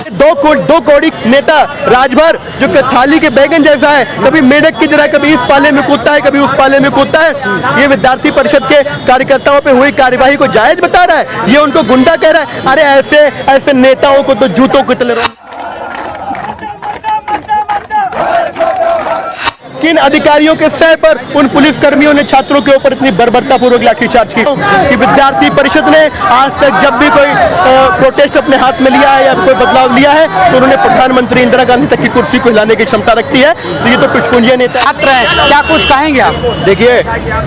दो कौड़ी नेता राजभर जो थाली के बैगन जैसा है, कभी मेढक की तरह कभी इस पाले में कूदता है, कभी उस पाले में कूदता है। ये विद्यार्थी परिषद के कार्यकर्ताओं पे हुई कार्यवाही को जायज बता रहा है, ये उनको गुंडा कह रहा है। अरे ऐसे नेताओं को तो जूतों को तले। किन अधिकारियों के सह पर उन पुलिस कर्मियों ने छात्रों के ऊपर इतनी बर्बरतापूर्वक लाठीचार्ज की कि विद्यार्थी परिषद ने आज तक जब भी कोई प्रोटेस्ट अपने हाथ में लिया है या कोई बदलाव लिया है तो उन्होंने प्रधानमंत्री इंदिरा गांधी तक की कुर्सी को हिलाने की क्षमता रखती है। तो ये तो पुष्पुंजिया नेता छात्र हैं, क्या कुछ कहेंगे आप? देखिए,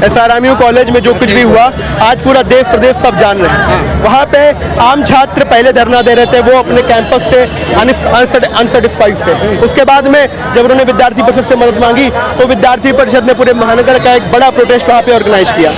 SRMU कॉलेज में जो कुछ भी हुआ आज पूरा देश प्रदेश सब जान रहे हैं। वहाँ पे आम छात्र पहले धरना दे रहे थे, वो अपने कैंपस से अनसेटिस्फाइड थे। उसके बाद में जब उन्होंने विद्यार्थी परिषद से मदद मांगी तो विद्यार्थी परिषद ने पूरे महानगर का एक बड़ा प्रोटेस्ट वहाँ पे ऑर्गेनाइज किया।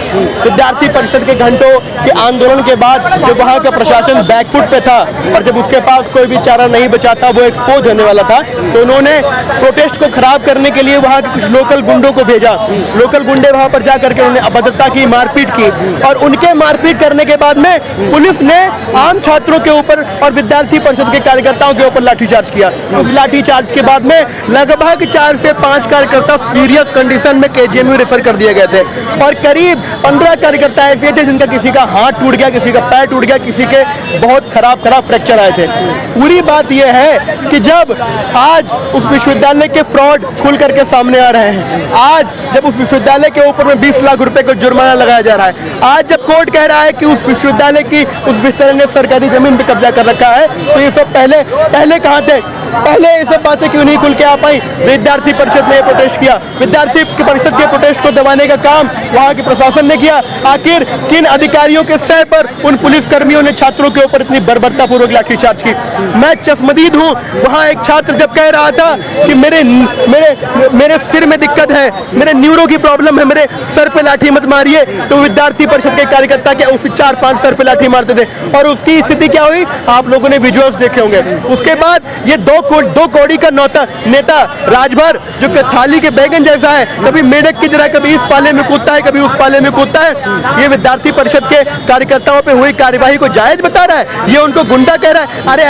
विद्यार्थी परिषद के घंटों के आंदोलन के बाद जब वहाँ का प्रशासन बैकफुट पे था और जब उसके पास कोई भी चारा नहीं बचा था, वो एक्सपोज होने वाला था, तो उन्होंने प्रोटेस्ट को खराब करने के लिए वहाँ के कुछ लोकल गुंडों को भेजा। लोकल गुंडे वहाँ पर जा करके उन्होंने अभद्रता की, मारपीट की और उनके मारपीट करने के बाद में पुलिस ने आम छात्रों के ऊपर और विद्यार्थी परिषद के कार्यकर्ताओं के ऊपर लाठीचार्ज किया। उस लाठीचार्ज के बाद में लगभग 4 से 5 कार्यकर्ता सीरियस कंडीशन में KGMU रेफर कर दिए गए थे और करीब 15 कार्यकर्ता ऐसे थे जिनका किसी का हाथ टूट गया, किसी का पैर टूट गया, किसी के बहुत खराब फ्रैक्चर आए थे। पूरी बात यह है कि जब आज उस विश्वविद्यालय के फ्रॉड खुल करके सामने आ रहे हैं, आज जब उस विश्वविद्यालय के ऊपर में 20 लाख रुपए का जुर्माना लगाया जा रहा है, आज जब कोर्ट कह रहा है कि उस विश्वविद्यालय की उस विश्वविद्यालय ने सरकारी जमीन पर कब्जा कर रखा है, तो ये सब पहले कहाँ थे? पहले ये सब बातें क्यों नहीं खुल के आ पाई? विद्यार्थी परिषद ने प्रोटेस्ट किया, विद्यार्थी परिषद के प्रोटेस्ट को दबाने का काम वहाँ के प्रशासन ने किया। आखिर किन अधिकारियों के सह पर उन पुलिस कर्मियों ने छात्रों के ऊपर इतनी बर्बरतापूर्वक लाठीचार्ज की? मैं चश्मदीद हूँ। वहाँ एक छात्र जब कह रहा था कि मेरे सिर में दिक्कत है, मेरे न्यूरो की प्रॉब्लम है, मेरे सर पे लाठी मत मारिए, तो विद्यार्थी परिषद के कार्यकर्ता के उस 4-5 सर पे लाठी मारते थे और उसकी स्थिति क्या हुई आप लोगों ने विजुअल्स देखे होंगे। उसके बाद ये दो कौड़ी का नेता राजभर जो थाली के बैगन जैसा है, कभी मेढक की तरह कभी इस पाले में कूदता है, कभी उस पाले में कूदता है। ये विद्यार्थी परिषद के कार्यकर्ताओं पे हुई कार्यवाही को जायज बता रहा है, ये उनको गुंडा कह रहा है। अरे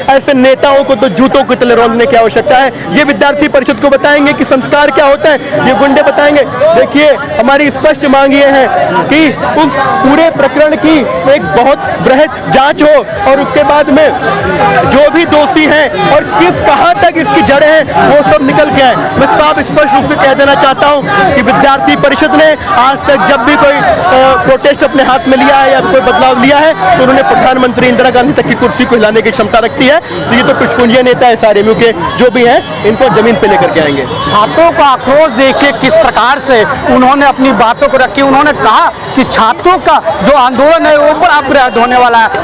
ऐसे नेताओं को तो जूतों के तले रोंदने की आवश्यकता है। ये विद्यार्थी परिषद को बताएंगे कि संस्कार क्या होता है, ये गुंडे बताएंगे। देखिए, हमारी स्पष्ट मांग ये है कि उस पूरे प्रकरण की एक बहुत बृहद जांच हो और उसके बाद में जो भी दोषी हैं और कहां तक इसकी जड़ें हैं वो सब निकल के आए। मैं साफ स्पष्ट रूप से कह देना चाहता हूं कि विद्यार्थी परिषद ने आज तक जब भी कोई प्रोटेस्ट अपने हाथ में लिया है या कोई बदलाव लिया है तो उन्होंने प्रधानमंत्री इंदिरा गांधी तक की कुर्सी को हिलाने की क्षमता रखती है। तो ये तो पुष्पुंजिया नेता SRMU के जो भी हैं इनको जमीन पे लेकर के आएंगे। छात्रों का आक्रोश देखिए किस प्रकार से उन्होंने अपनी बातों को रखी। उन्होंने कहा कि छात्रों का जो आंदोलन है वो ऊपर अपराध होने वाला है।